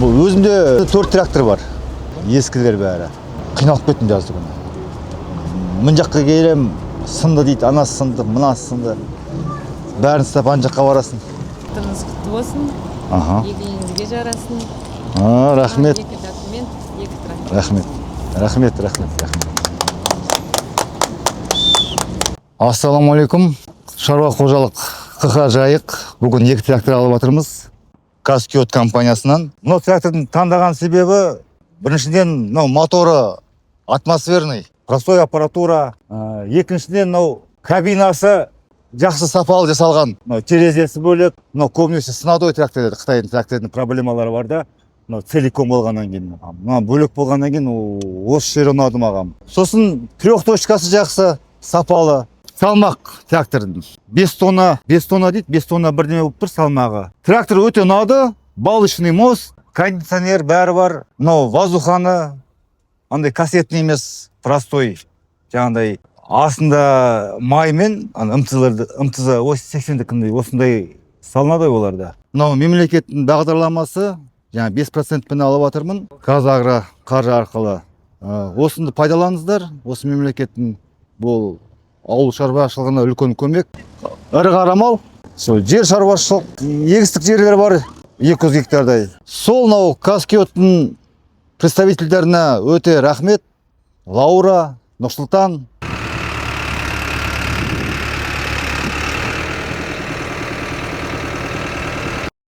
Бұл өзімде 4 трактор бар. Ескілер бәрі. Қиналып кеттім жазды күні. Мын жаққа келем, сынды дейді, анасы сынды, мынасы сынды. Бәрін істеп ан жаққа барасың. Құтыңыз құтты болсын. Егініңізге жарасын. Рахмет. 2 документ, 2 трактор. Рахмет. Ассалаумалейкум. Шаруа қожалық қ.қ. Жайық. Бүгін 2 трактор алып жатырмыз. Каскиот компаниясынан. Мынау трактордың таңдаған себебі біріншіден моторы атмосферный, простой аппаратура. Екіншіден кабинасы жақсы сапалы жасалған. Терезесі бөлек. Көбінесе сынадой трактор еді. Қытайдың трактордың проблемалары бар да. Целиком болғаннан кейін. Бөлек болғаннан кейін осы жері ұнады маған. Сосын трехточкасы жақсы, сапалы. Салмақ трактордың 5 тонна дейді, 5 тонна бірдеме болып тұр салмағы. Трактор өте ұнады, балычный мост, кондиционер бәрі бар. Воздуханы андай кассетный емес, простой. Жаңағыдай астында маймен МТЗ 80-дікіндей осындай салынады оларда. Мемлекеттің бағдарламасы, 5%-пен алып жатырмын. Қазагро қаржы арқылы. Осыны пайдаланыңыздар. Осы мемлекеттің бұл ауыл шаруашылығына үлкен көмек. Ірі қара жер шаруашылық, егістік жерлер бар 200 гектардай. Сол Каскиоттың представительдеріне өте рахмет. Лаура, Нұрсұлтан,